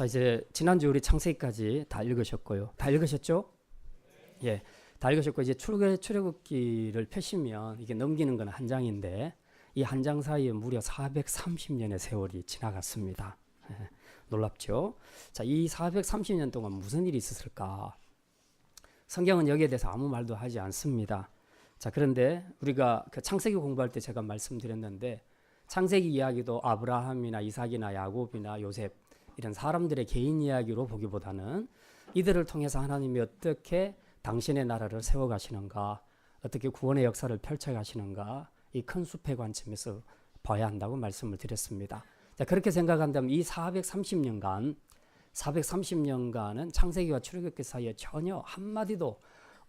자, 이제 지난주 우리 창세기까지 다 읽으셨고요. 다 읽으셨죠? 예, 다 읽으셨고 이제 출애굽기를 펴시면 이게 넘기는 건 한 장인데 이 한 장 사이에 무려 430년의 세월이 지나갔습니다. 예, 놀랍죠? 자, 이 430년 동안 무슨 일이 있었을까? 성경은 여기에 대해서 아무 말도 하지 않습니다. 자, 그런데 우리가 그 창세기 공부할 때 제가 말씀드렸는데 창세기 이야기도 아브라함이나 이삭이나 야곱이나 요셉 이런 사람들의 개인 이야기로 보기보다는 이들을 통해서 하나님이 어떻게 당신의 나라를 세워가시는가, 어떻게 구원의 역사를 펼쳐가시는가, 이 큰 숲의 관점에서 봐야 한다고 말씀을 드렸습니다. 자, 그렇게 생각한다면 이 430년간은 창세기와 출애굽기 사이에 전혀 한마디도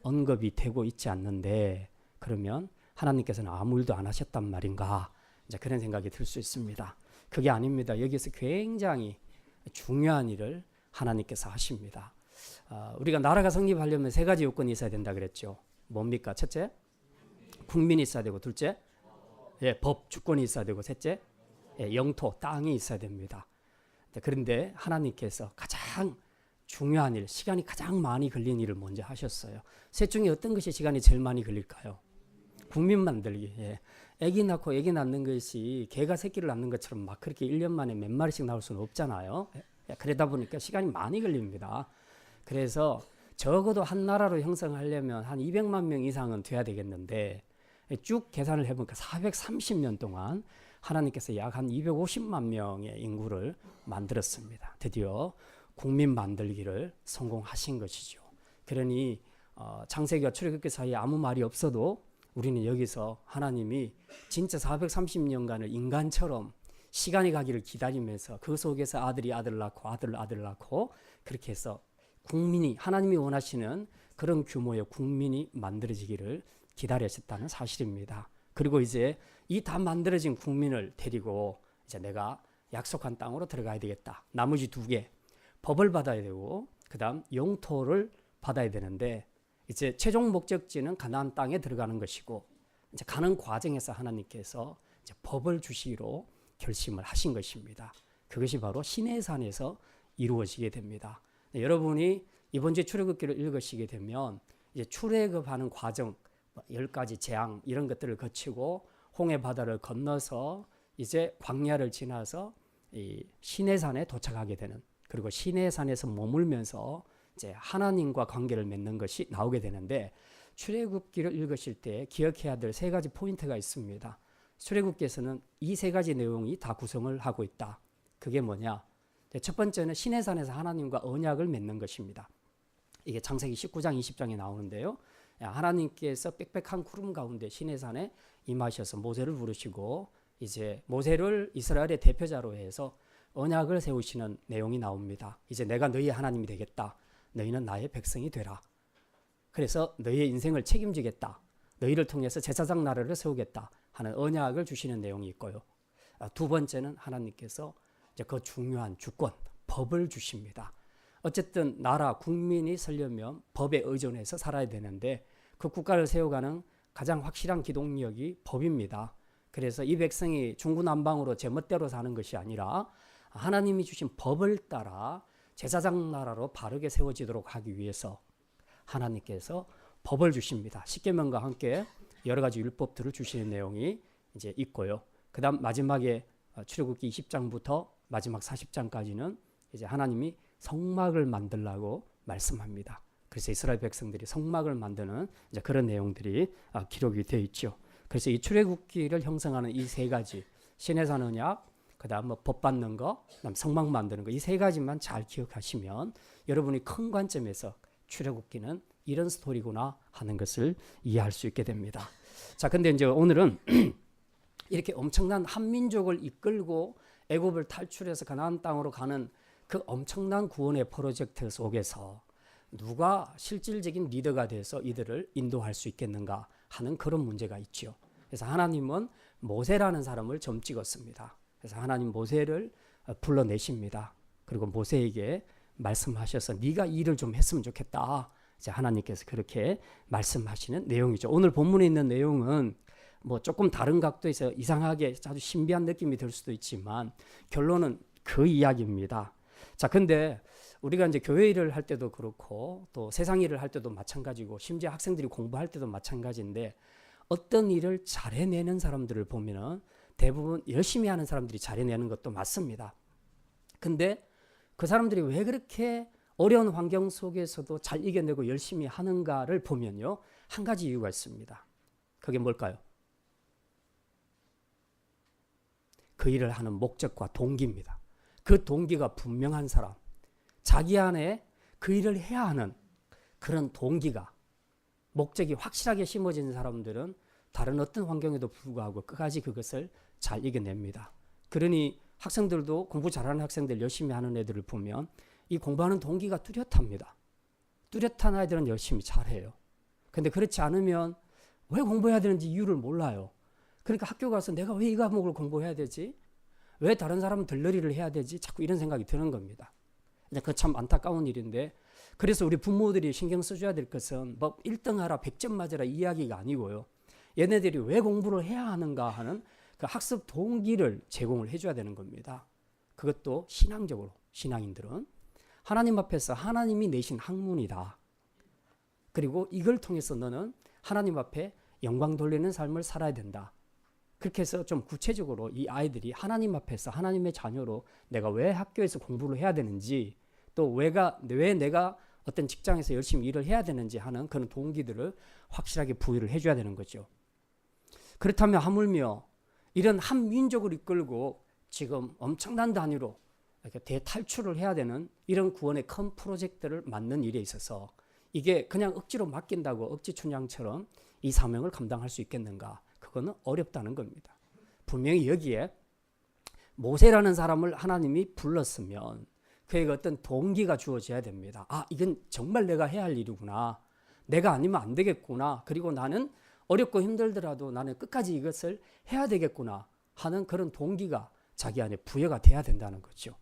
언급이 되고 있지 않는데 그러면 하나님께서는 아무 일도 안 하셨단 말인가? 이제 그런 생각이 들 수 있습니다. 그게 아닙니다. 여기서 굉장히 중요한 일을 하나님께서 하십니다. 우리가 나라가 성립하려면 세 가지 요건이 있어야 된다 그랬죠. 뭡니까? 첫째, 국민이 있어야 되고, 둘째, 법, 주권이 있어야 되고, 셋째, 영토, 땅이 있어야 됩니다. 그런데 하나님께서 가장 중요한 일, 시간이 가장 많이 걸린 일을 먼저 하셨어요. 셋 중에 어떤 것이 시간이 제일 많이 걸릴까요? 국민 만들기. 아기 낳고 아기 낳는 것이 개가 새끼를 낳는 것처럼 막 그렇게 1년 만에 몇 마리씩 나올 수는 없잖아요. 그러다 보니까 시간이 많이 걸립니다. 그래서 적어도 한 나라로 형성하려면 한 200만 명 이상은 돼야 되겠는데 쭉 계산을 해보니까 430년 동안 하나님께서 약 한 250만 명의 인구를 만들었습니다. 드디어 국민 만들기를 성공하신 것이죠. 그러니 창세기와 출애굽기 사이에 아무 말이 없어도 우리는 여기서 하나님이 진짜 430년간을 인간처럼 시간이 가기를 기다리면서 그 속에서 아들이 아들을 낳고 아들을 낳고 그렇게 해서 국민이 하나님이 원하시는 그런 규모의 국민이 만들어지기를 기다리셨다는 사실입니다. 그리고 이제 이 다 만들어진 국민을 데리고 이제 내가 약속한 땅으로 들어가야 되겠다. 나머지 두 개 법을 받아야 되고 그다음 영토를 받아야 되는데 이제 최종 목적지는 가나안 땅에 들어가는 것이고 이제 가는 과정에서 하나님께서 이제 법을 주시기로 결심을 하신 것입니다. 그것이 바로 시내산에서 이루어지게 됩니다. 네, 여러분이 이번 주 출애굽기를 읽으시게 되면 이제 출애굽하는 과정, 10가지 재앙 이런 것들을 거치고 홍해 바다를 건너서 이제 광야를 지나서 이 시내산에 도착하게 되는, 그리고 시내산에서 머물면서 이제 하나님과 관계를 맺는 것이 나오게 되는데 출애굽기를 읽으실 때 기억해야 될 세 가지 포인트가 있습니다. 출애굽기에서는 이 세 가지 내용이 다 구성을 하고 있다. 그게 뭐냐? 첫 번째는 시내산에서 하나님과 언약을 맺는 것입니다. 이게 창세기 19장 20장에 나오는데요. 하나님께서 빽빽한 구름 가운데 시내산에 임하셔서 모세를 부르시고 이제 모세를 이스라엘의 대표자로 해서 언약을 세우시는 내용이 나옵니다. 이제 내가 너희의 하나님이 되겠다. 너희는 나의 백성이 되라. 그래서 너희의 인생을 책임지겠다. 너희를 통해서 제사장 나라를 세우겠다 하는 언약을 주시는 내용이 있고요. 두 번째는 하나님께서 이제 그 중요한 주권, 법을 주십니다. 어쨌든 나라, 국민이 서려면 법에 의존해서 살아야 되는데 그 국가를 세워가는 가장 확실한 기동력이 법입니다. 그래서 이 백성이 중구난방으로 제멋대로 사는 것이 아니라 하나님이 주신 법을 따라 제사장 나라로 바르게 세워지도록 하기 위해서 하나님께서 법을 주십니다. 십계명과 함께 여러 가지 율법들을 주시는 내용이 이제 있고요. 그다음 마지막에 출애굽기 20장부터 마지막 40장까지는 이제 하나님이 성막을 만들라고 말씀합니다. 그래서 이스라엘 백성들이 성막을 만드는 이제 그런 내용들이 기록이 되어 있죠. 그래서 이 출애굽기를 형성하는 이 세 가지 시내산 언약, 그다음 법 받는 거, 그다음 성막 만드는 거, 이 세 가지만 잘 기억하시면 여러분이 큰 관점에서 출애굽기는 이런 스토리구나 하는 것을 이해할 수 있게 됩니다. 자, 근데 이제 오늘은 이렇게 엄청난 한민족을 이끌고 애굽을 탈출해서 가나안 땅으로 가는 그 엄청난 구원의 프로젝트 속에서 누가 실질적인 리더가 돼서 이들을 인도할 수 있겠는가 하는 그런 문제가 있죠. 그래서 하나님은 모세라는 사람을 점 찍었습니다. 그래서 하나님 모세를 불러내십니다. 그리고 모세에게 말씀하셔서 네가 이 일을 좀 했으면 좋겠다. 이제 하나님께서 그렇게 말씀하시는 내용이죠. 오늘 본문에 있는 내용은 뭐 조금 다른 각도에서 이상하게 아주 신비한 느낌이 들 수도 있지만 결론은 그 이야기입니다. 자, 근데 우리가 이제 교회 일을 할 때도 그렇고 또 세상 일을 할 때도 마찬가지고 심지어 학생들이 공부할 때도 마찬가지인데 어떤 일을 잘해내는 사람들을 보면은 대부분 열심히 하는 사람들이 잘해내는 것도 맞습니다. 근데 그 사람들이 왜 그렇게 어려운 환경 속에서도 잘 이겨내고 열심히 하는가를 보면요. 한 가지 이유가 있습니다. 그게 뭘까요? 그 일을 하는 목적과 동기입니다. 그 동기가 분명한 사람, 자기 안에 그 일을 해야 하는 그런 동기가, 목적이 확실하게 심어진 사람들은 다른 어떤 환경에도 불구하고 끝까지 그것을 잘 이겨냅니다. 그러니 학생들도 공부 잘하는 학생들 열심히 하는 애들을 보면 이 공부하는 동기가 뚜렷합니다. 뚜렷한 아이들은 열심히 잘해요. 근데 그렇지 않으면 왜 공부해야 되는지 이유를 몰라요. 그러니까 학교 가서 내가 왜 이 과목을 공부해야 되지? 왜 다른 사람은 들러리를 해야 되지? 자꾸 이런 생각이 드는 겁니다. 그 참 안타까운 일인데, 그래서 우리 부모들이 신경 써줘야 될 것은 뭐 1등 하라 100점 맞으라 이 이야기가 아니고요. 얘네들이 왜 공부를 해야 하는가 하는 그 학습 동기를 제공을 해줘야 되는 겁니다. 그것도 신앙적으로, 신앙인들은 하나님 앞에서 하나님이 내신 학문이다. 그리고 이걸 통해서 너는 하나님 앞에 영광 돌리는 삶을 살아야 된다. 그렇게 해서 좀 구체적으로 이 아이들이 하나님 앞에서 하나님의 자녀로 내가 왜 학교에서 공부를 해야 되는지, 또 왜 내가 어떤 직장에서 열심히 일을 해야 되는지 하는 그런 동기들을 확실하게 부여를 해줘야 되는 거죠. 그렇다면 하물며 이런 한 민족을 이끌고 지금 엄청난 단위로 이렇게 대탈출을 해야 되는 이런 구원의 큰 프로젝트를 맡는 일에 있어서 이게 그냥 억지로 맡긴다고 억지춘향처럼 이 사명을 감당할 수 있겠는가? 그거는 어렵다는 겁니다. 분명히 여기에 모세라는 사람을 하나님이 불렀으면 그에게 어떤 동기가 주어져야 됩니다. 아, 이건 정말 내가 해야 할 일이구나. 내가 아니면 안 되겠구나. 그리고 나는 어렵고 힘들더라도 나는 끝까지 이것을 해야 되겠구나 하는 그런 동기가 자기 안에 부여가 돼야 된다는 거죠.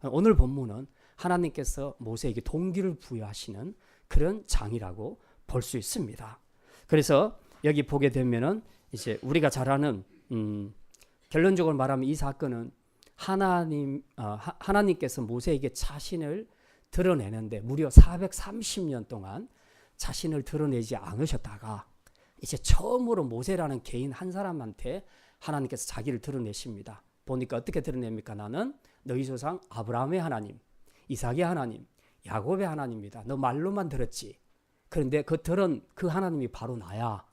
오늘 본문은 하나님께서 모세에게 동기를 부여하시는 그런 장이라고 볼 수 있습니다. 그래서 여기 보게 되면은 이제 우리가 잘 아는 결론적으로 말하면 이 사건은 하나님께서 모세에게 자신을 드러내는데 무려 430년 동안 자신을 드러내지 않으셨다가 이제 처음으로 모세라는 개인 한 사람한테 하나님께서 자기를 드러내십니다. 보니까 어떻게 드러냅니까? 나는 너희 조상 아브라함의 하나님, 이삭의 하나님, 야곱의 하나님이다. 너 말로만 들었지. 그런데 그 들은 그 하나님이 바로 나야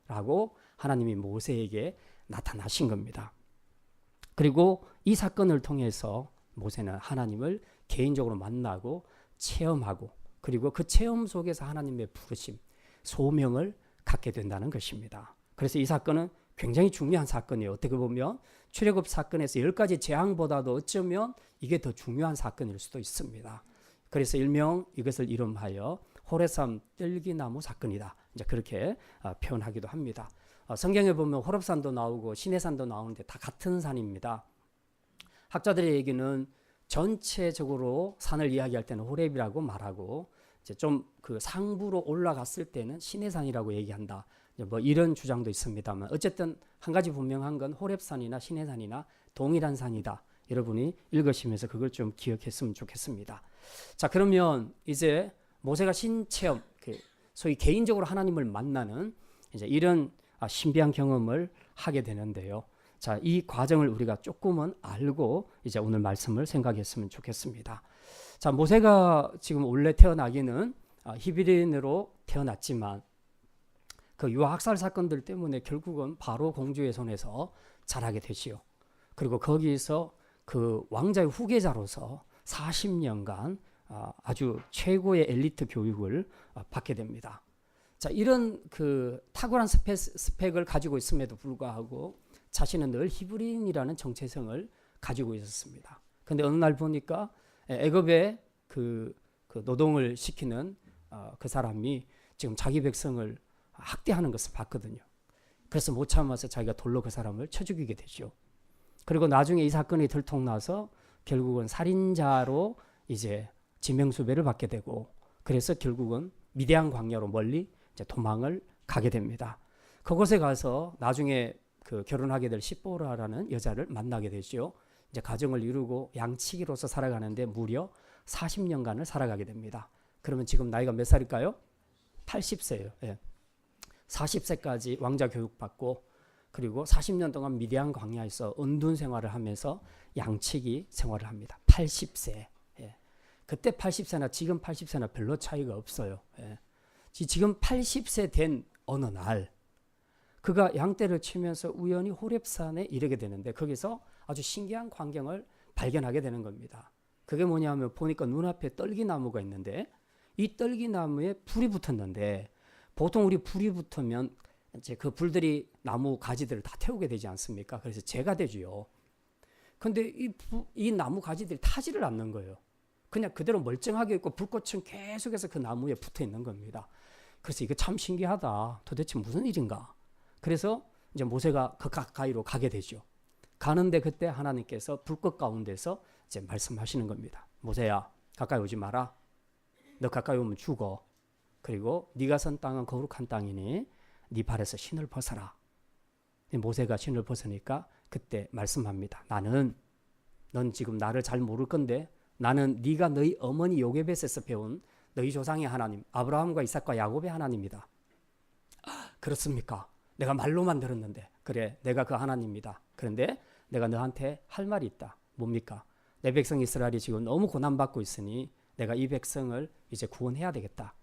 라고 하나님이 모세에게 나타나신 겁니다. 그리고 이 사건을 통해서 모세는 하나님을 개인적으로 만나고 체험하고 그리고 그 체험 속에서 하나님의 부르심, 소명을 갖게 된다는 것입니다. 그래서 이 사건은 굉장히 중요한 사건이에요. 어떻게 보면 출애굽 사건에서 10가지 재앙보다도 어쩌면 이게 더 중요한 사건일 수도 있습니다. 그래서 일명 이것을 이름하여 호렙산 뜰기나무 사건이다. 이제 그렇게 표현하기도 합니다. 성경에 보면 호렙산도 나오고 시내산도 나오는데 다 같은 산입니다. 학자들의 얘기는 전체적으로 산을 이야기할 때는 호렙이라고 말하고 이제 좀 그 상부로 올라갔을 때는 시내산이라고 얘기한다. 뭐 이런 주장도 있습니다만 어쨌든 한 가지 분명한 건 호렙산이나 시내산이나 동일한 산이다. 여러분이 읽으시면서 그걸 좀 기억했으면 좋겠습니다. 자, 그러면 이제 모세가 신체험, 소위 개인적으로 하나님을 만나는 이제 이런 신비한 경험을 하게 되는데요. 자, 이 과정을 우리가 조금은 알고 이제 오늘 말씀을 생각했으면 좋겠습니다. 자, 모세가 지금 원래 태어나기는 히브리인으로 태어났지만 그 유아학살 사건들 때문에 결국은 바로 공주의 손에서 자라게 되지요. 그리고 거기서 그 왕자의 후계자로서 40년간 아주 최고의 엘리트 교육을 받게 됩니다. 자, 이런 그 탁월한 스펙을 가지고 있음에도 불구하고 자신은 늘 히브리인이라는 정체성을 가지고 있었습니다. 근데 어느 날 보니까 애굽의 그 노동을 시키는 그 사람이 지금 자기 백성을 학대하는 것을 봤거든요. 그래서 못 참아서 자기가 돌로 그 사람을 쳐 죽이게 되죠. 그리고 나중에 이 사건이 들통나서 결국은 살인자로 이제 지명수배를 받게 되고 그래서 결국은 미디안 광야로 멀리 이제 도망을 가게 됩니다. 그곳에 가서 나중에 그 결혼하게 될 시보라라는 여자를 만나게 되죠. 이제 가정을 이루고 양치기로서 살아가는데 무려 40년간을 살아가게 됩니다. 그러면 지금 나이가 몇 살일까요? 80세예요. 예. 40세까지 왕자 교육받고 그리고 40년 동안 미디안 광야에서 은둔 생활을 하면서 양치기 생활을 합니다. 80세. 예. 그때 80세나 지금 80세나 별로 차이가 없어요. 예. 지금 80세 된 어느 날 그가 양떼를 치면서 우연히 호렙산에 이르게 되는데 거기서 아주 신기한 광경을 발견하게 되는 겁니다. 그게 뭐냐면 보니까 눈앞에 떨기나무가 있는데 이 떨기나무에 불이 붙었는데 보통 우리 불이 붙으면 이제 그 불들이 나무 가지들을 다 태우게 되지 않습니까? 그래서 재가 되지요. 근데 이 나무 가지들이 타지를 않는 거예요. 그냥 그대로 멀쩡하게 있고 불꽃은 계속해서 그 나무에 붙어 있는 겁니다. 그래서 이거 참 신기하다. 도대체 무슨 일인가? 그래서 이제 모세가 그 가까이로 가게 되죠. 가는데 그때 하나님께서 불꽃 가운데서 이제 말씀하시는 겁니다. 모세야, 가까이 오지 마라. 너 가까이 오면 죽어. 그리고 네가 선 땅은 거룩한 땅이니 네 발에서 신을 벗어라. 모세가 신을 벗으니까 그때 말씀합니다. 넌 지금 나를 잘 모를 건데 나는 네가 너희 어머니 요게벳에서 배운 너희 조상의 하나님 아브라함과 이삭과 야곱의 하나님이다. 그렇습니까? 내가 말로만 들었는데 그래 내가 그 하나님이다. 그런데 내가 너한테 할 말이 있다. 뭡니까? 내 백성 이스라엘이 지금 너무 고난받고 있으니 내가 이 백성을 이제 구원해야 되겠다.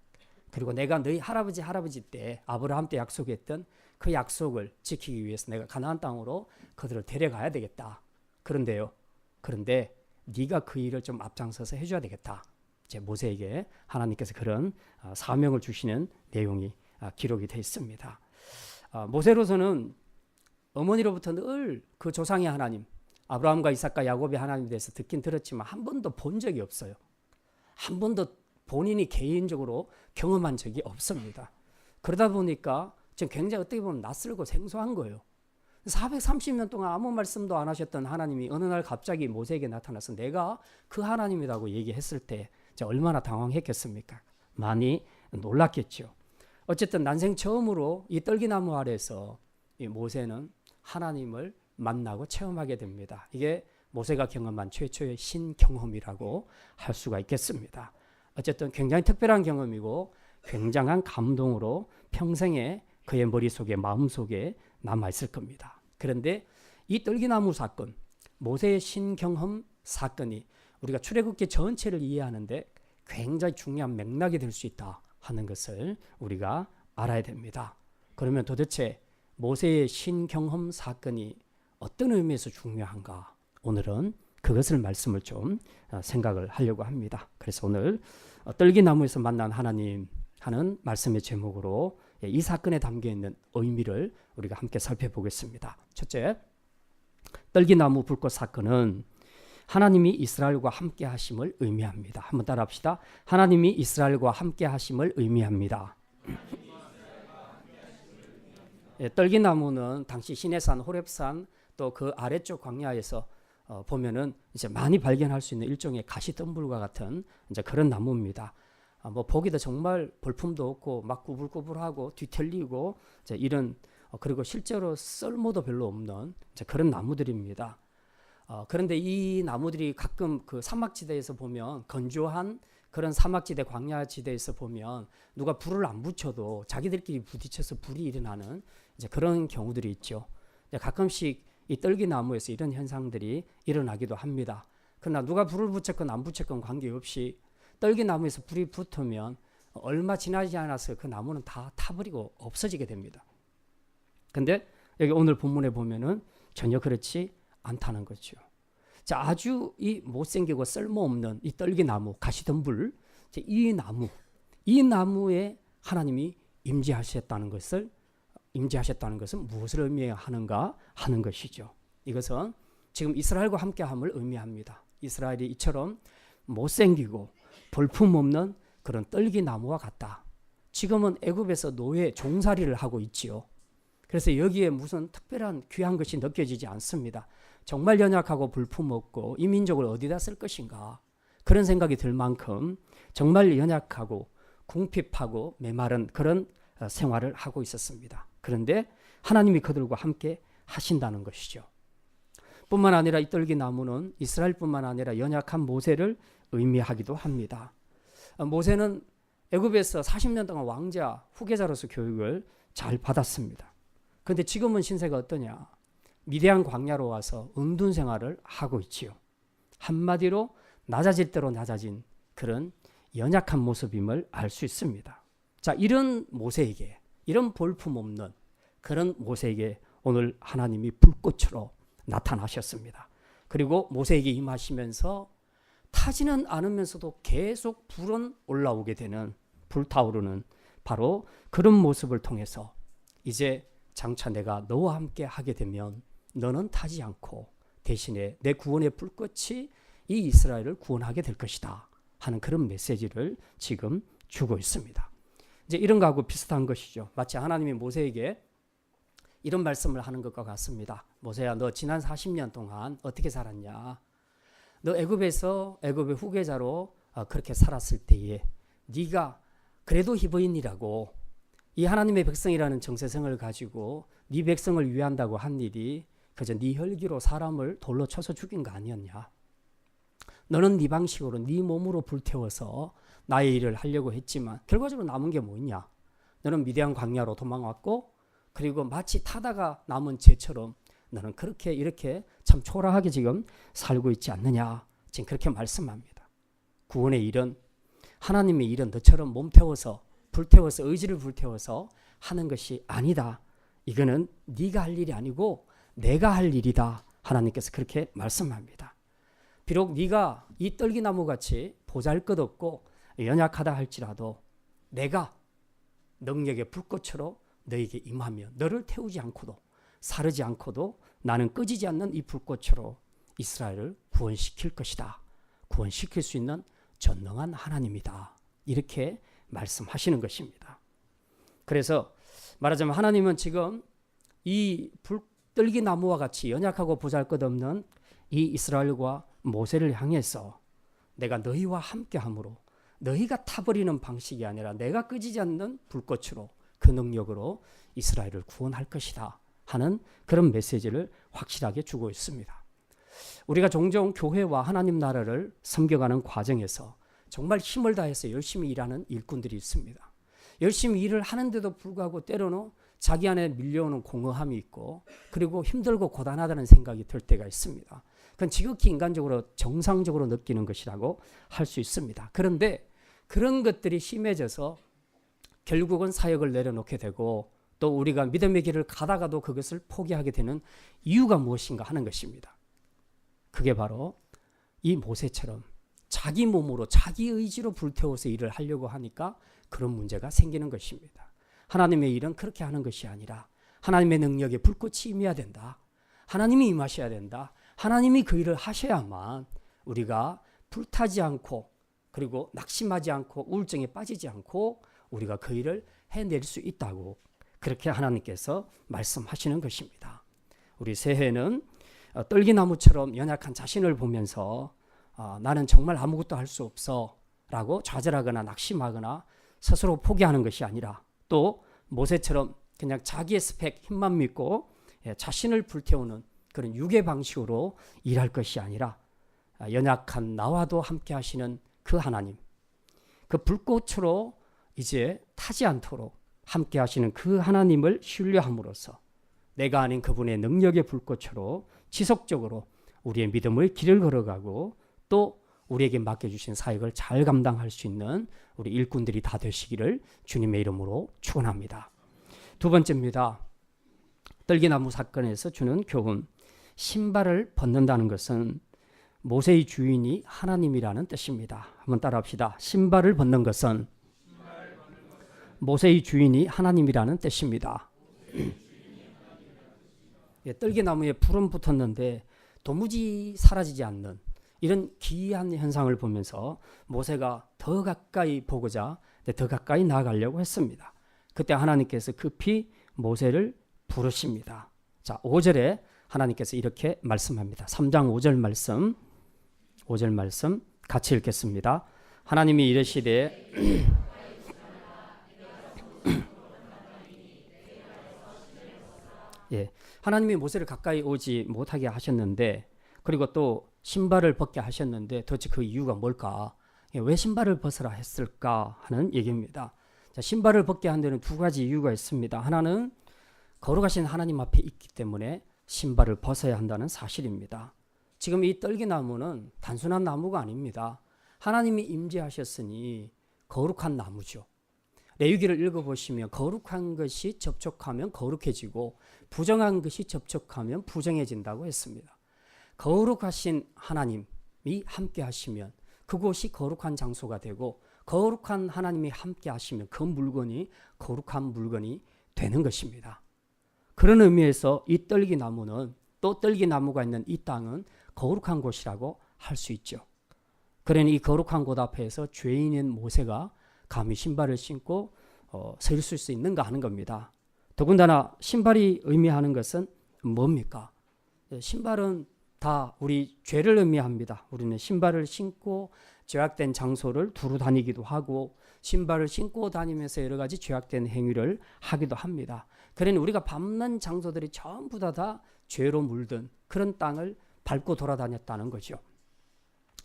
그리고 내가 너희 할아버지 때 아브라함 때 약속했던 그 약속을 지키기 위해서 내가 가나안 땅으로 그들을 데려가야 되겠다. 그런데 네가 그 일을 좀 앞장서서 해줘야 되겠다. 이제 모세에게 하나님께서 그런 사명을 주시는 내용이 기록이 되어 있습니다. 모세로서는 어머니로부터 늘 그 조상의 하나님 아브라함과 이삭과 야곱의 하나님에 대해서 듣긴 들었지만 한 번도 본 적이 없어요. 한 번도 본인이 개인적으로 경험한 적이 없습니다. 그러다 보니까 지금 굉장히 어떻게 보면 낯설고 생소한 거예요. 430년 동안 아무 말씀도 안 하셨던 하나님이 어느 날 갑자기 모세에게 나타나서 내가 그 하나님이라고 얘기했을 때 얼마나 당황했겠습니까? 많이 놀랐겠죠. 어쨌든 난생 처음으로 이 떨기나무 아래에서 이 모세는 하나님을 만나고 체험하게 됩니다. 이게 모세가 경험한 최초의 신경험이라고 할 수가 있겠습니다. 어쨌든 굉장히 특별한 경험이고 굉장한 감동으로 평생에 그의 머릿속에 마음속에 남아있을 겁니다. 그런데 이 떨기나무 사건, 모세의 신경험 사건이 우리가 출애굽기 전체를 이해하는데 굉장히 중요한 맥락이 될 수 있다 하는 것을 우리가 알아야 됩니다. 그러면 도대체 모세의 신경험 사건이 어떤 의미에서 중요한가? 오늘은 그것을 말씀을 좀 생각을 하려고 합니다. 그래서 오늘 떨기나무에서 만난 하나님 하는 말씀의 제목으로 이 사건에 담겨있는 의미를 우리가 함께 살펴보겠습니다. 첫째, 떨기나무 불꽃 사건은 하나님이 이스라엘과 함께 하심을 의미합니다. 한번 따라합시다. 하나님이 이스라엘과 함께 하심을 의미합니다. 떨기나무는 당시 시내산, 호렙산 또 그 아래쪽 광야에서 보면은 이제 많이 발견할 수 있는 일종의 가시덤불과 같은 이제 그런 나무입니다. 뭐 보기도 정말 볼품도 없고 막 구불구불하고 뒤틀리고 이제 이런 그리고 실제로 쓸모도 별로 없는 이제 그런 나무들입니다. 그런데 이 나무들이 가끔 그 사막지대에서 보면 건조한 그런 사막지대 광야지대에서 보면 누가 불을 안 붙여도 자기들끼리 부딪혀서 불이 일어나는 이제 그런 경우들이 있죠. 가끔씩 이 떨기나무에서 이런 현상들이 일어나기도 합니다. 그러나 누가 불을 붙였건 안 붙였건 관계없이 떨기나무에서 불이 붙으면 얼마 지나지 않아서 그 나무는 다 타버리고 없어지게 됩니다. 근데 여기 오늘 본문에 보면은 전혀 그렇지 않다는 거죠. 자, 아주 이 못생기고 쓸모없는 이 떨기나무, 가시덤불, 이 나무에 하나님이 임재하셨다는 것은 무엇을 의미하는가 하는 것이죠. 이것은 지금 이스라엘과 함께함을 의미합니다. 이스라엘이 이처럼 못생기고 볼품없는 그런 떨기나무와 같다. 지금은 애굽에서 노예 종살이를 하고 있지요. 그래서 여기에 무슨 특별한 귀한 것이 느껴지지 않습니다. 정말 연약하고 볼품없고 이 민족을 어디다 쓸 것인가 그런 생각이 들 만큼 정말 연약하고 궁핍하고 메마른 그런 생활을 하고 있었습니다. 그런데 하나님이 그들과 함께 하신다는 것이죠. 뿐만 아니라 이 떨기나무는 이스라엘뿐만 아니라 연약한 모세를 의미하기도 합니다. 모세는 애굽에서 40년 동안 왕자 후계자로서 교육을 잘 받았습니다. 그런데 지금은 신세가 어떠냐? 미디안 광야로 와서 은둔 생활을 하고 있지요. 한마디로 낮아질 대로 낮아진 그런 연약한 모습임을 알 수 있습니다. 자, 이런 모세에게, 이런 볼품없는 그런 모세에게 오늘 하나님이 불꽃으로 나타나셨습니다. 그리고 모세에게 임하시면서 타지는 않으면서도 계속 불은 올라오게 되는, 불타오르는 바로 그런 모습을 통해서 이제 장차 내가 너와 함께 하게 되면 너는 타지 않고 대신에 내 구원의 불꽃이 이 이스라엘을 구원하게 될 것이다 하는 그런 메시지를 지금 주고 있습니다. 이제 이런 거하고 비슷한 것이죠. 마치 하나님이 모세에게 이런 말씀을 하는 것과 같습니다. 모세야, 너 지난 40년 동안 어떻게 살았냐? 너 애굽에서 애굽의 후계자로 그렇게 살았을 때에 네가 그래도 히브리인이라고, 이 하나님의 백성이라는 정체성을 가지고 네 백성을 위한다고 한 일이 그저 네 혈기로 사람을 돌로 쳐서 죽인 거 아니었냐? 너는 네 방식으로 네 몸으로 불태워서 나의 일을 하려고 했지만 결과적으로 남은 게 뭐냐? 너는 미디안 광야로 도망왔고, 그리고 마치 타다가 남은 재처럼 너는 그렇게 이렇게 참 초라하게 지금 살고 있지 않느냐? 지금 그렇게 말씀합니다. 구원의 일은, 하나님의 일은 너처럼 몸 태워서 불태워서 의지를 불태워서 하는 것이 아니다. 이거는 네가 할 일이 아니고 내가 할 일이다. 하나님께서 그렇게 말씀합니다. 비록 네가 이 떨기나무 같이 보잘것없고 연약하다 할지라도 내가 능력의 불꽃으로 너에게 임하며 너를 태우지 않고도 사르지 않고도 나는 꺼지지 않는 이 불꽃으로 이스라엘을 구원시킬 것이다. 구원시킬 수 있는 전능한 하나님이다. 이렇게 말씀하시는 것입니다. 그래서 말하자면 하나님은 지금 이 불떨기나무와 같이 연약하고 보잘것없는 이 이스라엘과 모세를 향해서 내가 너희와 함께함으로 너희가 타버리는 방식이 아니라 내가 끄지지 않는 불꽃으로 그 능력으로 이스라엘을 구원할 것이다 하는 그런 메시지를 확실하게 주고 있습니다. 우리가 종종 교회와 하나님 나라를 섬겨가는 과정에서 정말 힘을 다해서 열심히 일하는 일꾼들이 있습니다. 열심히 일을 하는데도 불구하고 때로는 자기 안에 밀려오는 공허함이 있고, 그리고 힘들고 고단하다는 생각이 들 때가 있습니다. 그건 지극히 인간적으로 정상적으로 느끼는 것이라고 할 수 있습니다. 그런데 그런 것들이 심해져서 결국은 사역을 내려놓게 되고, 또 우리가 믿음의 길을 가다가도 그것을 포기하게 되는 이유가 무엇인가 하는 것입니다. 그게 바로 이 모세처럼 자기 몸으로 자기 의지로 불태워서 일을 하려고 하니까 그런 문제가 생기는 것입니다. 하나님의 일은 그렇게 하는 것이 아니라 하나님의 능력에 불꽃이 임해야 된다. 하나님이 임하셔야 된다. 하나님이 그 일을 하셔야만 우리가 불타지 않고, 그리고 낙심하지 않고 우울증에 빠지지 않고 우리가 그 일을 해낼 수 있다고 그렇게 하나님께서 말씀하시는 것입니다. 우리 새해는 떨기나무처럼 연약한 자신을 보면서 나는 정말 아무것도 할 수 없어 라고 좌절하거나 낙심하거나 스스로 포기하는 것이 아니라, 또 모세처럼 그냥 자기의 스펙, 힘만 믿고 자신을 불태우는 그런 육의 방식으로 일할 것이 아니라 연약한 나와도 함께 하시는 그 하나님, 그 불꽃으로 이제 타지 않도록 함께 하시는 그 하나님을 신뢰함으로써 내가 아닌 그분의 능력의 불꽃으로 지속적으로 우리의 믿음의 길을 걸어가고, 또 우리에게 맡겨주신 사역을 잘 감당할 수 있는 우리 일꾼들이 다 되시기를 주님의 이름으로 축원합니다. 두 번째입니다. 떨기나무 사건에서 주는 교훈. 신발을 벗는다는 것은 모세의 주인이 하나님이라는 뜻입니다. 한번 따라합시다. 신발을 벗는 것은 모세의 주인이 하나님이라는 뜻입니다. 떨기나무에 불은 붙었는데 도무지 사라지지 않는 이런 기이한 현상을 보면서 모세가 더 가까이 보고자 더 가까이 나아가려고 했습니다. 그때 하나님께서 급히 모세를 부르십니다. 자, 5절에 하나님께서 이렇게 말씀합니다. 3장 5절 말씀, 5절 말씀 같이 읽겠습니다. 하나님이 이르시되 예, 하나님이 모세를 가까이 오지 못하게 하셨는데, 그리고 또 신발을 벗게 하셨는데 도대체 그 이유가 뭘까? 왜 신발을 벗으라 했을까 하는 얘기입니다. 자, 신발을 벗게 한 데는 두 가지 이유가 있습니다. 하나는 거룩하신 하나님 앞에 있기 때문에 신발을 벗어야 한다는 사실입니다. 지금 이 떨기나무는 단순한 나무가 아닙니다. 하나님이 임재하셨으니 거룩한 나무죠. 레위기를 읽어보시면 거룩한 것이 접촉하면 거룩해지고 부정한 것이 접촉하면 부정해진다고 했습니다. 거룩하신 하나님이 함께 하시면 그곳이 거룩한 장소가 되고, 거룩한 하나님이 함께 하시면 그 물건이 거룩한 물건이 되는 것입니다. 그런 의미에서 이 떨기나무는, 또 떨기나무가 있는 이 땅은 거룩한 곳이라고 할 수 있죠. 그러니 이 거룩한 곳 앞에서 죄인인 모세가 감히 신발을 신고 서 있을 수 있는가 하는 겁니다. 더군다나 신발이 의미하는 것은 뭡니까? 신발은 다 우리 죄를 의미합니다. 우리는 신발을 신고 죄악된 장소를 두루 다니기도 하고, 신발을 신고 다니면서 여러 가지 죄악된 행위를 하기도 합니다. 그러니 우리가 밟는 장소들이 전부 다 죄로 물든 그런 땅을 밟고 돌아다녔다는 거죠.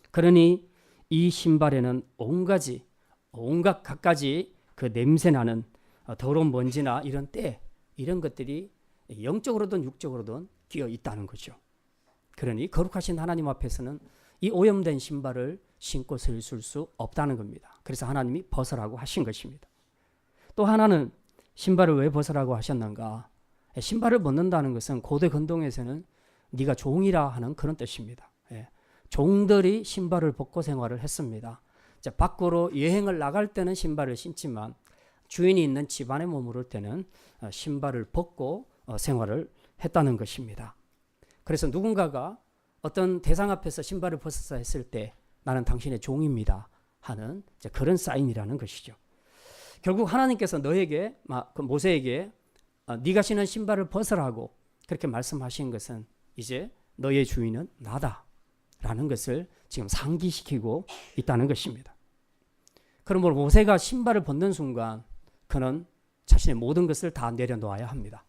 그러니 이 신발에는 온갖 갖가지 그 냄새나는 더러운 먼지나 이런 때, 이런 것들이 영적으로든 육적으로든 끼어 있다는 거죠. 그러니 거룩하신 하나님 앞에서는 이 오염된 신발을 신고 서 있을 수 없다는 겁니다. 그래서 하나님이 벗으라고 하신 것입니다. 또 하나는 신발을 왜 벗으라고 하셨는가? 신발을 벗는다는 것은 고대 근동에서는 네가 종이라 하는 그런 뜻입니다. 종들이 신발을 벗고 생활을 했습니다. 밖으로 여행을 나갈 때는 신발을 신지만 주인이 있는 집안에 머무를 때는 신발을 벗고 생활을 했다는 것입니다. 그래서 누군가가 어떤 대상 앞에서 신발을 벗어서 했을 때 나는 당신의 종입니다 하는 그런 사인이라는 것이죠. 결국 하나님께서 너에게, 모세에게 네가 신은 신발을 벗으라고 그렇게 말씀하신 것은 이제 너의 주인은 나다라는 것을 지금 상기시키고 있다는 것입니다. 그러므로 모세가 신발을 벗는 순간 그는 자신의 모든 것을 다 내려놓아야 합니다.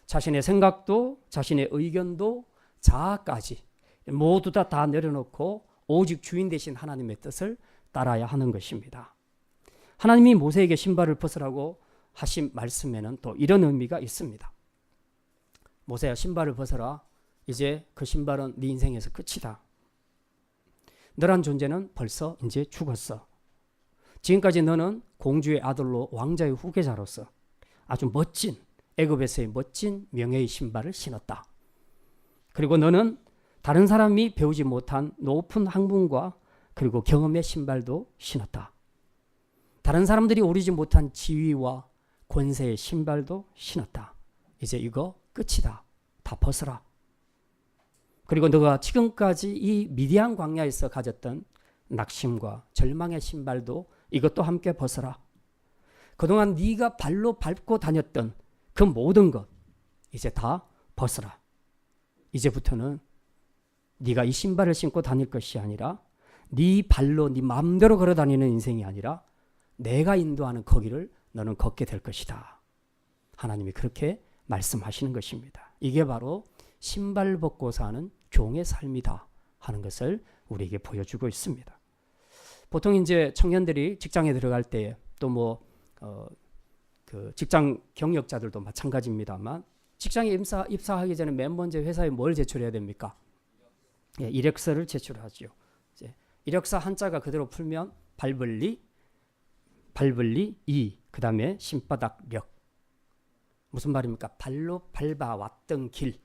자신의 생각도, 자신의 의견도, 자아까지 모두 다 내려놓고 오직 주인 되신 하나님의 뜻을 따라야 하는 것입니다. 하나님이 모세에게 신발을 벗으라고 하신 말씀에는 또 이런 의미가 있습니다. 모세야, 신발을 벗어라. 이제 그 신발은 네 인생에서 끝이다. 너란 존재는 벌써 이제 죽었어. 지금까지 너는 공주의 아들로 왕자의 후계자로서 아주 멋진, 애굽에서의 멋진 명예의 신발을 신었다. 그리고 너는 다른 사람이 배우지 못한 높은 학문과 그리고 경험의 신발도 신었다. 다른 사람들이 오르지 못한 지위와 권세의 신발도 신었다. 이제 이거 끝이다. 다 벗어라. 그리고 너가 지금까지 이 미디안 광야에서 가졌던 낙심과 절망의 신발도 이것도 함께 벗어라. 그동안 네가 발로 밟고 다녔던 그 모든 것 이제 다 벗어라. 이제부터는 네가 이 신발을 신고 다닐 것이 아니라 네 발로 네 마음대로 걸어 다니는 인생이 아니라 내가 인도하는 거기를 너는 걷게 될 것이다. 하나님이 그렇게 말씀하시는 것입니다. 이게 바로 신발 벗고 사는 종의 삶이다 하는 것을 우리에게 보여주고 있습니다. 보통 이제 청년들이 직장에 들어갈 때 또 그 직장 경력자들도 마찬가지입니다만 직장에 입사하기 전에 맨 먼저 회사에 뭘 제출해야 됩니까? 예, 이력서를 제출하죠. 이제 이력서 한자가 그대로 풀면 발벌리 이, 그 다음에 신바닥력. 무슨 말입니까? 발로 밟아왔던 길,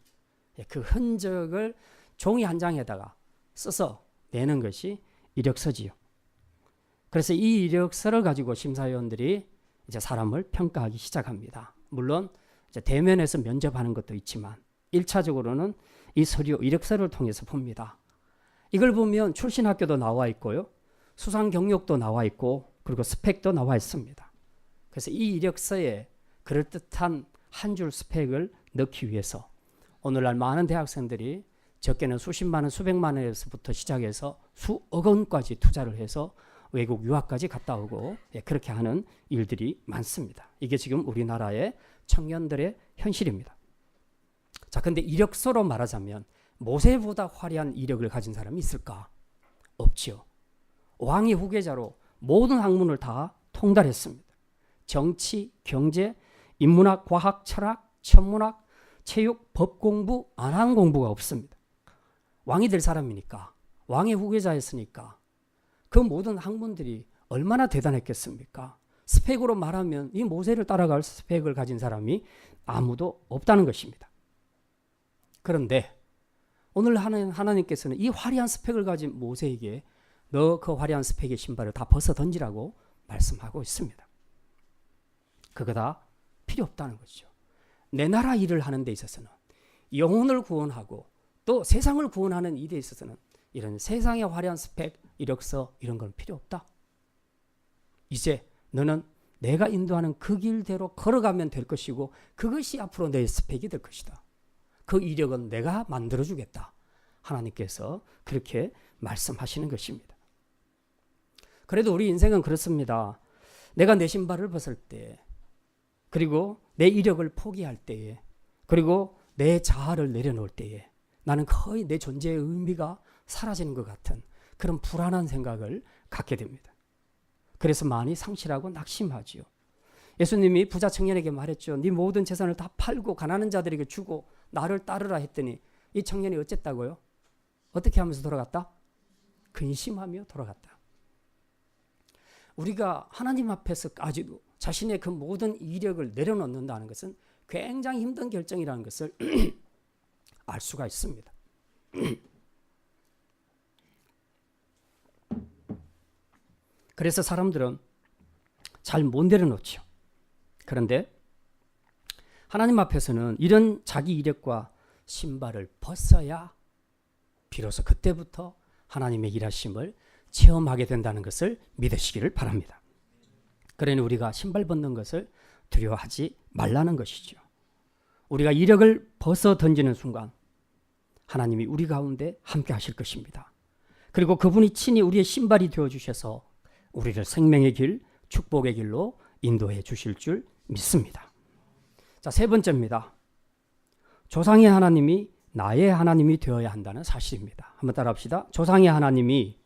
그 흔적을 종이 한 장에다가 써서 내는 것이 이력서지요. 그래서 이 이력서를 가지고 심사위원들이 이제 사람을 평가하기 시작합니다. 물론 이제 대면에서 면접하는 것도 있지만 1차적으로는 이 서류, 이력서를 통해서 봅니다. 이걸 보면 출신 학교도 나와 있고요. 수상 경력도 나와 있고 그리고 스펙도 나와 있습니다. 그래서 이 이력서에 그럴듯한 한 줄 스펙을 넣기 위해서 오늘날 많은 대학생들이 적게는 수십만 원, 수백만 원에서부터 시작해서 수억 원까지 투자를 해서 외국 유학까지 갔다 오고 그렇게 하는 일들이 많습니다. 이게 지금 우리나라의 청년들의 현실입니다. 자, 근데 이력서로 말하자면 모세보다 화려한 이력을 가진 사람이 있을까? 없지요. 왕의 후계자로 모든 학문을 다 통달했습니다. 정치, 경제, 인문학, 과학, 철학, 천문학, 체육, 법 공부 안 한 공부가 없습니다. 왕이 될 사람이니까, 왕의 후계자였으니까 그 모든 학문들이 얼마나 대단했겠습니까? 스펙으로 말하면 이 모세를 따라갈 스펙을 가진 사람이 아무도 없다는 것입니다. 그런데 오늘 하나님께서는 이 화려한 스펙을 가진 모세에게 너 그 화려한 스펙의 신발을 다 벗어 던지라고 말씀하고 있습니다. 그거 다 필요 없다는 것이죠. 내 나라 일을 하는 데 있어서는, 영혼을 구원하고 또 세상을 구원하는 일에 있어서는 이런 세상의 화려한 스펙, 이력서 이런 건 필요 없다. 이제 너는 내가 인도하는 그 길대로 걸어가면 될 것이고 그것이 앞으로 내 스펙이 될 것이다. 그 이력은 내가 만들어주겠다. 하나님께서 그렇게 말씀하시는 것입니다. 그래도 우리 인생은 그렇습니다. 내가 내 신발을 벗을 때, 그리고 내 이력을 포기할 때에, 그리고 내 자아를 내려놓을 때에 나는 거의 내 존재의 의미가 사라지는 것 같은 그런 불안한 생각을 갖게 됩니다. 그래서 많이 상실하고 낙심하지요. 예수님이 부자 청년에게 말했죠. 네 모든 재산을 다 팔고 가난한 자들에게 주고 나를 따르라 했더니 이 청년이 어쨌다고요? 어떻게 하면서 돌아갔다? 근심하며 돌아갔다. 우리가 하나님 앞에서까지도 자신의 그 모든 이력을 내려놓는다는 것은 굉장히 힘든 결정이라는 것을 알 수가 있습니다. 그래서 사람들은 잘 못 내려놓죠. 그런데 하나님 앞에서는 이런 자기 이력과 신발을 벗어야 비로소 그때부터 하나님의 일하심을 체험하게 된다는 것을 믿으시기를 바랍니다. 그러니 우리가 신발 벗는 것을 두려워하지 말라는 것이죠. 우리가 이력을 벗어 던지는 순간 하나님이 우리 가운데 함께 하실 것입니다. 그리고 그분이 친히 우리의 신발이 되어주셔서 우리를 생명의 길, 축복의 길로 인도해 주실 줄 믿습니다. 자, 세 번째입니다. 조상의 하나님이 나의 하나님이 되어야 한다는 사실입니다. 한번 따라합시다. 조상의 하나님이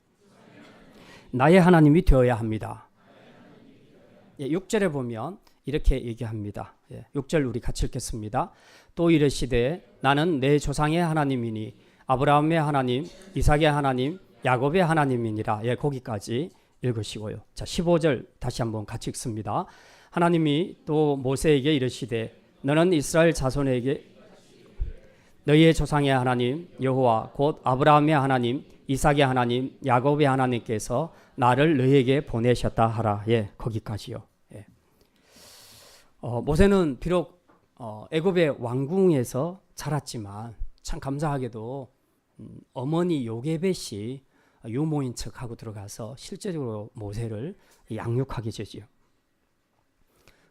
나의 하나님이 되어야 합니다. 6절에 보면 이렇게 얘기합니다. 6절 우리 같이 읽겠습니다. 또 이르시되 나는 내 조상의 하나님이니 아브라함의 하나님, 이삭의 하나님, 야곱의 하나님이니라. 거기까지 읽으시고요. 자, 15절 다시 한번 같이 읽습니다. 하나님이 또 모세에게 이르시되 너는 이스라엘 자손에게 너희의 조상의 하나님 여호와 곧 아브라함의 하나님, 이삭의 하나님, 야곱의 하나님께서 나를 너희에게 보내셨다 하라. 거기까지요. 모세는 비록 애굽의 왕궁에서 자랐지만 참 감사하게도 어머니 요게벳이 유모인 척하고 들어가서 실제적으로 모세를 양육하게 되지요.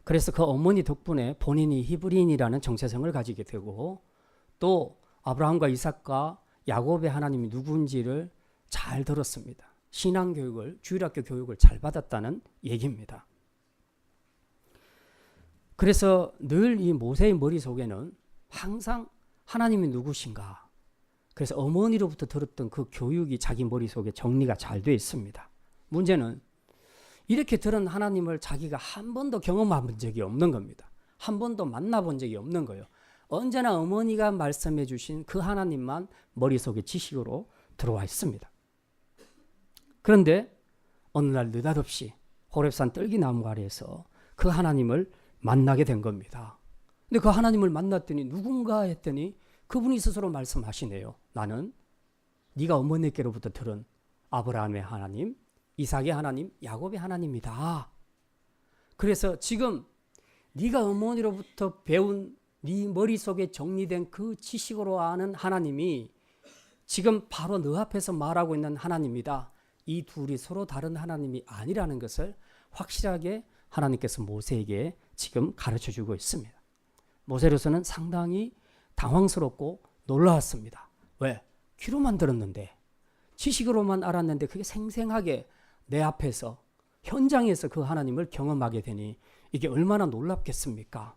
그래서 그 어머니 덕분에 본인이 히브리인이라는 정체성을 가지게 되고 또 아브라함과 이삭과 야곱의 하나님이 누구인지를 잘 들었습니다. 신앙교육을, 주일학교 교육을 잘 받았다는 얘기입니다. 그래서 늘 이 모세의 머릿속에는 항상 하나님이 누구신가, 그래서 어머니로부터 들었던 그 교육이 자기 머릿속에 정리가 잘 되어 있습니다. 문제는 이렇게 들은 하나님을 자기가 한 번도 경험한 적이 없는 겁니다. 한 번도 만나본 적이 없는 거예요. 언제나 어머니가 말씀해 주신 그 하나님만 머릿속에 지식으로 들어와 있습니다. 그런데 어느 날 느닷없이 호렙산 떨기나무 아래에서 그 하나님을 만나게 된 겁니다. 근데 그 하나님을 만났더니 누군가 했더니 그분이 스스로 말씀하시네요. 나는 네가 어머니께로부터 들은 아브라함의 하나님, 이삭의 하나님, 야곱의 하나님이다. 그래서 지금 네가 어머니로부터 배운 네 머릿속에 정리된 그 지식으로 아는 하나님이 지금 바로 너 앞에서 말하고 있는 하나님이다. 이 둘이 서로 다른 하나님이 아니라는 것을 확실하게 하나님께서 모세에게 지금 가르쳐주고 있습니다. 모세로서는 상당히 당황스럽고 놀라웠습니다. 왜? 귀로만 들었는데, 지식으로만 알았는데 그게 생생하게 내 앞에서 현장에서 그 하나님을 경험하게 되니 이게 얼마나 놀랍겠습니까?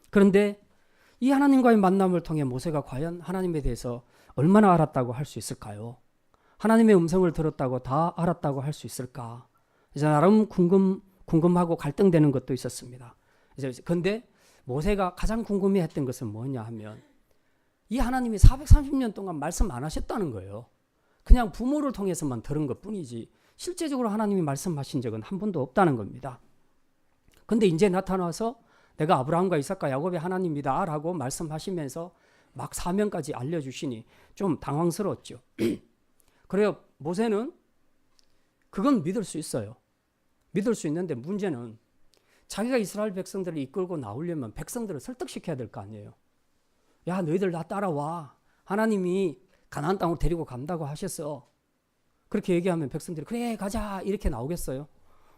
그런데 이 하나님과의 만남을 통해 모세가 과연 하나님에 대해서 얼마나 알았다고 할 수 있을까요? 하나님의 음성을 들었다고 다 알았다고 할 수 있을까? 이제 나름 궁금하고 갈등되는 것도 있었습니다. 근데 모세가 가장 궁금해했던 것은 뭐냐 하면 이 하나님이 430년 동안 말씀 안 하셨다는 거예요. 그냥 부모를 통해서만 들은 것뿐이지 실제적으로 하나님이 말씀하신 적은 한 번도 없다는 겁니다. 근데 이제 나타나서 내가 아브라함과 이삭과 야곱의 하나님이다 라고 말씀하시면서 막 사명까지 알려주시니 좀 당황스러웠죠. 그래요. 모세는 그건 믿을 수 있어요. 믿을 수 있는데 문제는 자기가 이스라엘 백성들을 이끌고 나오려면 백성들을 설득시켜야 될 거 아니에요. 야, 너희들 나 따라와. 하나님이 가나안 땅으로 데리고 간다고 하셨어. 그렇게 얘기하면 백성들이 그래 가자 이렇게 나오겠어요?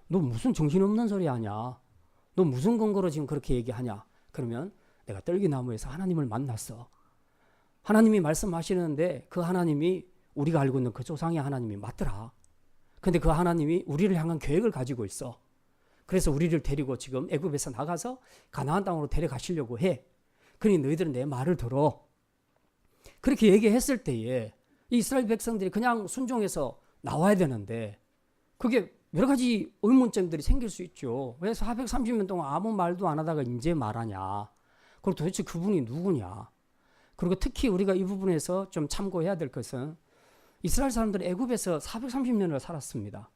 너 무슨 정신없는 소리 하냐? 너 무슨 근거로 지금 그렇게 얘기하냐? 그러면 내가 떨기나무에서 하나님을 만났어. 하나님이 말씀하시는데 그 하나님이 우리가 알고 있는 그 조상의 하나님이 맞더라. 근데 그 하나님이 우리를 향한 계획을 가지고 있어. 그래서 우리를 데리고 지금 애굽에서 나가서 가나안 땅으로 데려가시려고 해. 그러니 너희들은 내 말을 들어. 그렇게 얘기했을 때에 이 이스라엘 백성들이 그냥 순종해서 나와야 되는데 그게 여러 가지 의문점들이 생길 수 있죠. 왜 430년 동안 아무 말도 안 하다가 이제 말하냐. 그리고 도대체 그분이 누구냐. 그리고 특히 우리가 이 부분에서 좀 참고해야 될 것은 이스라엘 사람들은 애굽에서 430년을 살았습니다.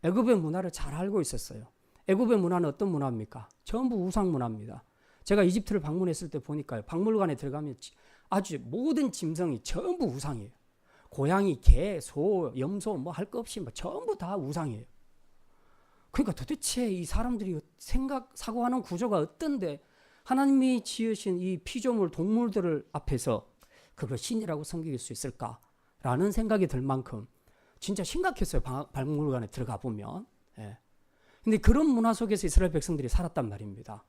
애굽의 문화를 잘 알고 있었어요. 애굽의 문화는 어떤 문화입니까? 전부 우상 문화입니다. 제가 이집트를 방문했을 때 보니까요. 박물관에 들어가면 아주 모든 짐승이 전부 우상이에요. 고양이, 개, 소, 염소 뭐 할 거 없이 뭐 전부 다 우상이에요. 그러니까 도대체 이 사람들이 사고하는 구조가 어떤데 하나님이 지으신 이 피조물 동물들을 앞에서 그걸 신이라고 섬길 수 있을까라는 생각이 들 만큼 진짜 심각했어요. 박물관에 들어가 보면. 예. 근데 그런 문화 속에서 이스라엘 백성들이 살았단 말입니다.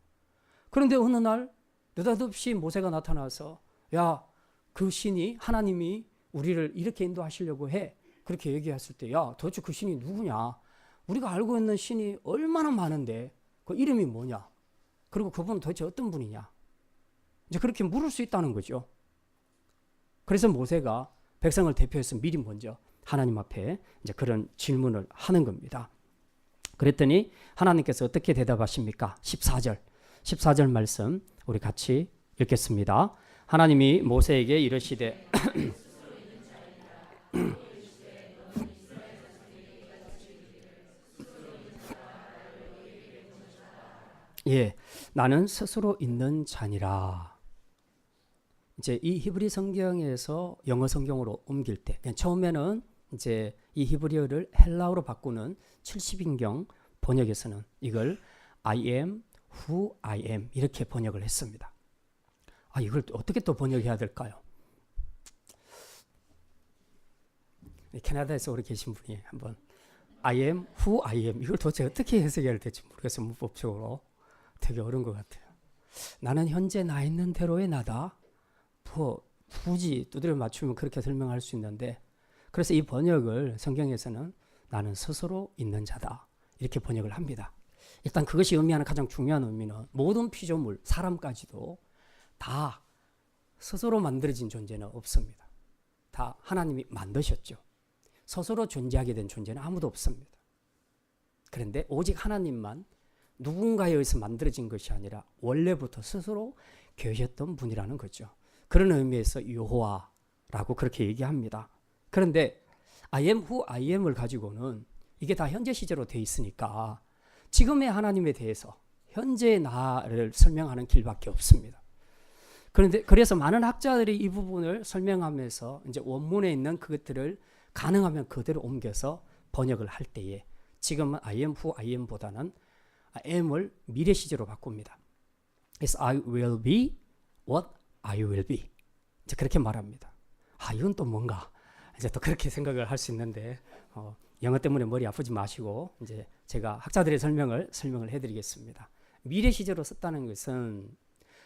그런데 어느 날 느닷없이 모세가 나타나서 야, 그 신이 하나님이 우리를 이렇게 인도하시려고 해. 그렇게 얘기했을 때 야, 도대체 그 신이 누구냐? 우리가 알고 있는 신이 얼마나 많은데 그 이름이 뭐냐? 그리고 그분은 도대체 어떤 분이냐? 이제 그렇게 물을 수 있다는 거죠. 그래서 모세가 백성을 대표해서 미리 먼저 하나님 앞에 이제 그런 질문을 하는 겁니다. 그랬더니 하나님께서 어떻게 대답하십니까? 14절 말씀 우리 같이 읽겠습니다. 하나님이 모세에게 이르시되 예, 나는 스스로 있는 자니라. 이제 이 히브리 성경에서 영어 성경으로 옮길 때 처음에는 이제 이 히브리어를 헬라어로 바꾸는 70인경 번역에서는 이걸 I am who I am 이렇게 번역을 했습니다. 아, 이걸 어떻게 또 번역해야 될까요? 캐나다에서 오래 계신 분이 한번 I am who I am 이걸 도대체 어떻게 해석해야 될지 모르겠어요. 문법적으로 되게 어려운 것 같아요. 나는 현재 나 있는 대로의 나다. 뭐 굳이 두드려 맞추면 그렇게 설명할 수 있는데 그래서 이 번역을 성경에서는 나는 스스로 있는 자다 이렇게 번역을 합니다. 일단 그것이 의미하는 가장 중요한 의미는 모든 피조물, 사람까지도 다 스스로 만들어진 존재는 없습니다. 다 하나님이 만드셨죠. 스스로 존재하게 된 존재는 아무도 없습니다. 그런데 오직 하나님만 누군가에 의해서 만들어진 것이 아니라 원래부터 스스로 계셨던 분이라는 거죠. 그런 의미에서 여호와라고 그렇게 얘기합니다. 그런데 I am who I am을 가지고는 이게 다 현재 시제로 돼 있으니까 지금의 하나님에 대해서 현재의 나를 설명하는 길밖에 없습니다. 그런데 그래서 많은 학자들이 이 부분을 설명하면서 이제 원문에 있는 그것들을 가능하면 그대로 옮겨서 번역을 할 때에 지금은 I am who I am보다는 am을 미래 시제로 바꿉니다. Yes, I will be what I will be. 이제 그렇게 말합니다. 아, 이건 또 뭔가 이제 또 그렇게 생각을 할 수 있는데 영어 때문에 머리 아프지 마시고 이제 제가 학자들의 설명을 해드리겠습니다. 미래 시제로 썼다는 것은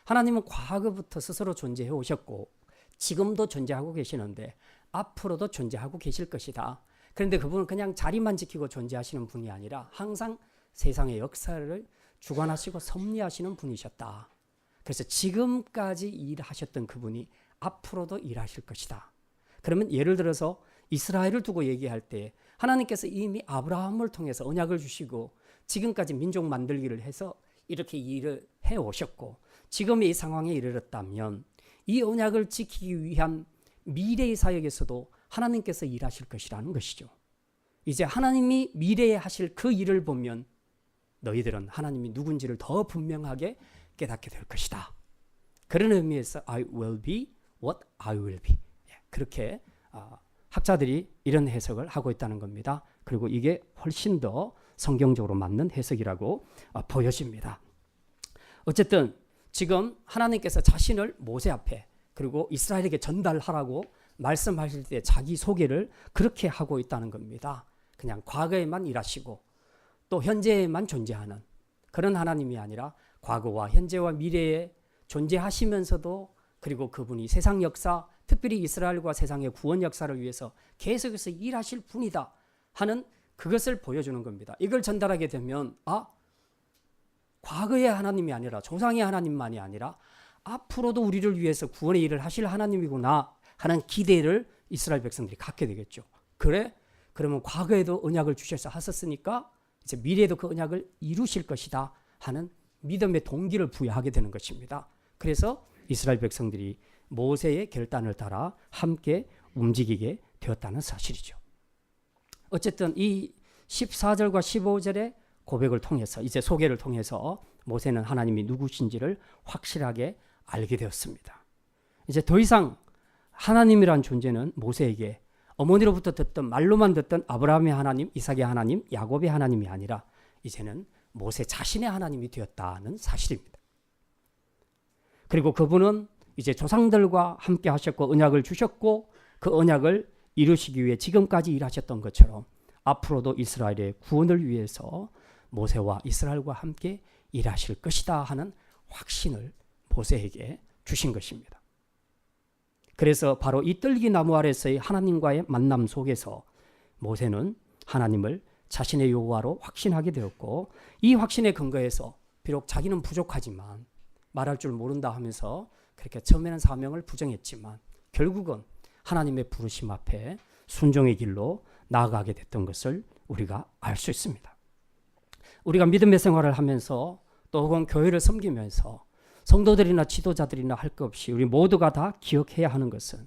하나님은 과거부터 스스로 존재해 오셨고 지금도 존재하고 계시는데 앞으로도 존재하고 계실 것이다. 그런데 그분은 그냥 자리만 지키고 존재하시는 분이 아니라 항상 세상의 역사를 주관하시고 섭리하시는 분이셨다. 그래서 지금까지 일하셨던 그분이 앞으로도 일하실 것이다. 그러면 예를 들어서 이스라엘을 두고 얘기할 때 하나님께서 이미 아브라함을 통해서 언약을 주시고 지금까지 민족 만들기를 해서 이렇게 일을 해오셨고 지금의 이 상황에 이르렀다면 이 언약을 지키기 위한 미래의 사역에서도 하나님께서 일하실 것이라는 것이죠. 이제 하나님이 미래에 하실 그 일을 보면 너희들은 하나님이 누군지를 더 분명하게 깨닫게 될 것이다. 그런 의미에서 I will be what I will be. 그렇게 학자들이 이런 해석을 하고 있다는 겁니다. 그리고 이게 훨씬 더 성경적으로 맞는 해석이라고 보여집니다. 어쨌든 지금 하나님께서 자신을 모세 앞에 그리고 이스라엘에게 전달하라고 말씀하실 때 자기 소개를 그렇게 하고 있다는 겁니다. 그냥 과거에만 일하시고 또 현재에만 존재하는 그런 하나님이 아니라 과거와 현재와 미래에 존재하시면서도 그리고 그분이 세상 역사, 특별히 이스라엘과 세상의 구원 역사를 위해서 계속해서 일하실 분이다 하는 그것을 보여주는 겁니다. 이걸 전달하게 되면 과거의 하나님이 아니라 조상의 하나님만이 아니라 앞으로도 우리를 위해서 구원의 일을 하실 하나님이구나 하는 기대를 이스라엘 백성들이 갖게 되겠죠. 그러면 과거에도 언약을 주셔서 하셨으니까 이제 미래에도 그 언약을 이루실 것이다 하는 믿음의 동기를 부여하게 되는 것입니다. 그래서 이스라엘 백성들이 모세의 결단을 따라 함께 움직이게 되었다는 사실이죠. 어쨌든 이 14절과 15절의 고백을 통해서 이제 소개를 통해서 모세는 하나님이 누구신지를 확실하게 알게 되었습니다. 이제 더 이상 하나님이란 존재는 모세에게 어머니로부터 듣던 말로만 듣던 아브라함의 하나님, 이삭의 하나님, 야곱의 하나님이 아니라 이제는 모세 자신의 하나님이 되었다는 사실입니다. 그리고 그분은 이제 조상들과 함께 하셨고 언약을 주셨고 그 언약을 이루시기 위해 지금까지 일하셨던 것처럼 앞으로도 이스라엘의 구원을 위해서 모세와 이스라엘과 함께 일하실 것이다 하는 확신을 모세에게 주신 것입니다. 그래서 바로 이 뜰기나무 아래서의 하나님과의 만남 속에서 모세는 하나님을 자신의 여호와로 확신하게 되었고 이 확신에 근거해서 비록 자기는 부족하지만 말할 줄 모른다 하면서 그렇게 처음에는 사명을 부정했지만 결국은 하나님의 부르심 앞에 순종의 길로 나아가게 됐던 것을 우리가 알 수 있습니다. 우리가 믿음의 생활을 하면서 또 혹은 교회를 섬기면서 성도들이나 지도자들이나 할 것 없이 우리 모두가 다 기억해야 하는 것은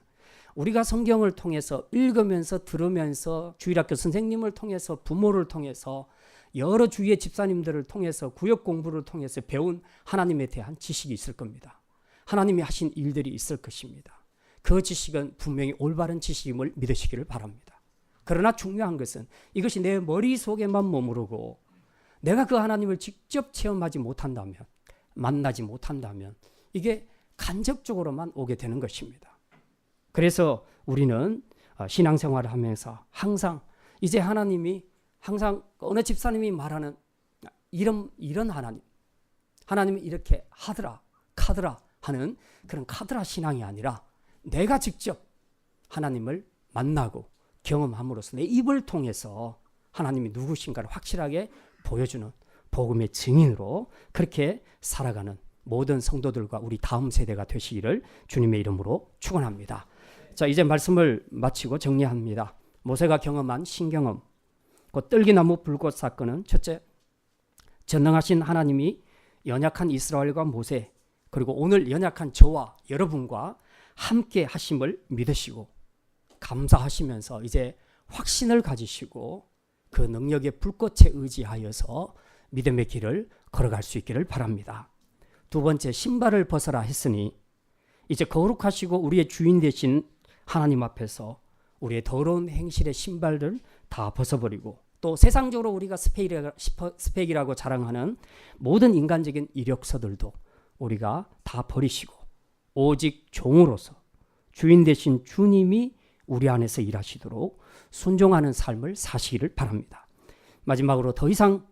우리가 성경을 통해서 읽으면서 들으면서 주일학교 선생님을 통해서 부모를 통해서 여러 주위의 집사님들을 통해서 구역 공부를 통해서 배운 하나님에 대한 지식이 있을 겁니다. 하나님이 하신 일들이 있을 것입니다. 그 지식은 분명히 올바른 지식임을 믿으시기를 바랍니다. 그러나 중요한 것은 이것이 내 머릿속에만 머무르고 내가 그 하나님을 직접 체험하지 못한다면 만나지 못한다면 이게 간접적으로만 오게 되는 것입니다. 그래서 우리는 신앙생활을 하면서 항상 이제 하나님이 항상 어느 집사님이 말하는 이런 하나님이 이렇게 하더라 카더라 하는 그런 카더라 신앙이 아니라 내가 직접 하나님을 만나고 경험함으로써 내 입을 통해서 하나님이 누구신가를 확실하게 보여주는 복음의 증인으로 그렇게 살아가는 모든 성도들과 우리 다음 세대가 되시기를 주님의 이름으로 축원합니다. 자, 이제 말씀을 마치고 정리합니다. 모세가 경험한 신경험, 그 뜰기나무 불꽃 사건은 첫째, 전능하신 하나님이 연약한 이스라엘과 모세 그리고 오늘 연약한 저와 여러분과 함께 하심을 믿으시고 감사하시면서 이제 확신을 가지시고 그 능력의 불꽃에 의지하여서 믿음의 길을 걸어갈 수 있기를 바랍니다. 두 번째, 신발을 벗어라 했으니 이제 거룩하시고 우리의 주인 되신 하나님 앞에서 우리의 더러운 행실의 신발들 다 벗어버리고 또 세상적으로 우리가 스펙이라고 자랑하는 모든 인간적인 이력서들도 우리가 다 버리시고 오직 종으로서 주인 되신 주님이 우리 안에서 일하시도록 순종하는 삶을 사시기를 바랍니다. 마지막으로 더 이상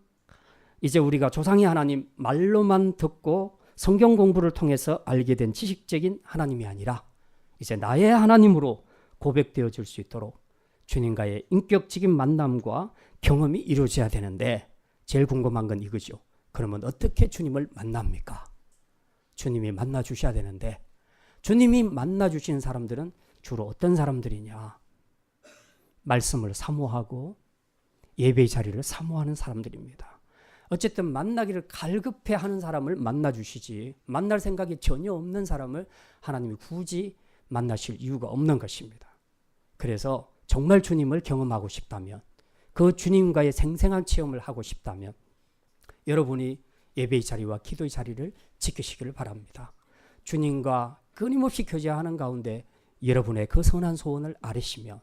이제 우리가 조상의 하나님 말로만 듣고 성경 공부를 통해서 알게 된 지식적인 하나님이 아니라 이제 나의 하나님으로 고백되어질 수 있도록 주님과의 인격적인 만남과 경험이 이루어져야 되는데 제일 궁금한 건 이거죠. 그러면 어떻게 주님을 만납니까? 주님이 만나 주셔야 되는데 주님이 만나 주시는 사람들은 주로 어떤 사람들이냐? 말씀을 사모하고 예배의 자리를 사모하는 사람들입니다. 어쨌든 만나기를 갈급해 하는 사람을 만나 주시지 만날 생각이 전혀 없는 사람을 하나님이 굳이 만나실 이유가 없는 것입니다. 그래서 정말 주님을 경험하고 싶다면 그 주님과의 생생한 체험을 하고 싶다면 여러분이 예배의 자리와 기도의 자리를 지키시기를 바랍니다. 주님과 끊임없이 교제하는 가운데 여러분의 그 선한 소원을 아뢰시면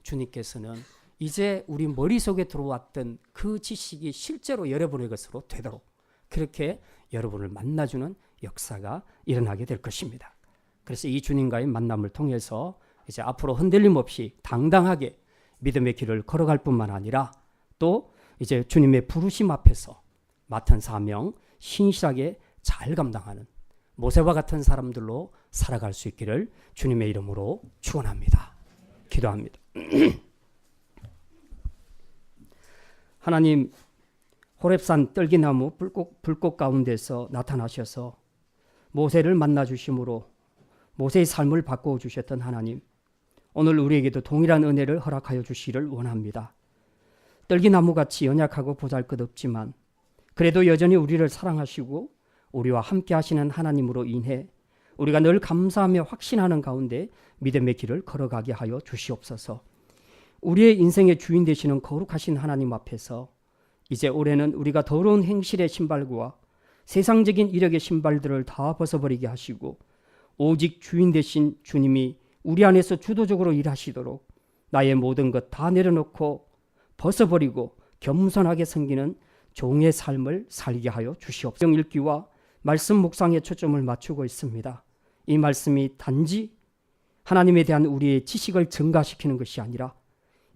주님께서는 이제 우리 머릿속에 들어왔던 그 지식이 실제로 여러분의 것으로 되도록 그렇게 여러분을 만나주는 역사가 일어나게 될 것입니다. 그래서 이 주님과의 만남을 통해서 이제 앞으로 흔들림 없이 당당하게 믿음의 길을 걸어갈 뿐만 아니라 또 이제 주님의 부르심 앞에서 맡은 사명 신실하게 잘 감당하는 모세와 같은 사람들로 살아갈 수 있기를 주님의 이름으로 축원합니다. 기도합니다. 하나님, 호렙산 떨기나무 불꽃 가운데서 나타나셔서 모세를 만나 주심으로 모세의 삶을 바꾸어 주셨던 하나님, 오늘 우리에게도 동일한 은혜를 허락하여 주시기를 원합니다. 떨기나무같이 연약하고 보잘것없지만 그래도 여전히 우리를 사랑하시고 우리와 함께 하시는 하나님으로 인해 우리가 늘 감사하며 확신하는 가운데 믿음의 길을 걸어가게 하여 주시옵소서. 우리의 인생의 주인 되시는 거룩하신 하나님 앞에서 이제 올해는 우리가 더러운 행실의 신발과 세상적인 이력의 신발들을 다 벗어버리게 하시고 오직 주인 되신 주님이 우리 안에서 주도적으로 일하시도록 나의 모든 것 다 내려놓고 벗어버리고 겸손하게 섬기는 종의 삶을 살게 하여 주시옵소서. 성경 읽기와 말씀 묵상에 초점을 맞추고 있습니다. 이 말씀이 단지 하나님에 대한 우리의 지식을 증가시키는 것이 아니라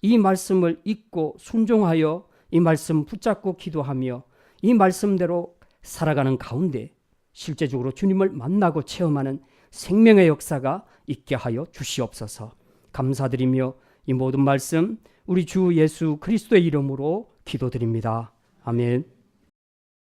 이 말씀을 읽고 순종하여 이 말씀 붙잡고 기도하며 이 말씀대로 살아가는 가운데 실제적으로 주님을 만나고 체험하는 생명의 역사가 있게 하여 주시옵소서. 감사드리며 이 모든 말씀 우리 주 예수 그리스도의 이름으로 기도드립니다. 아멘.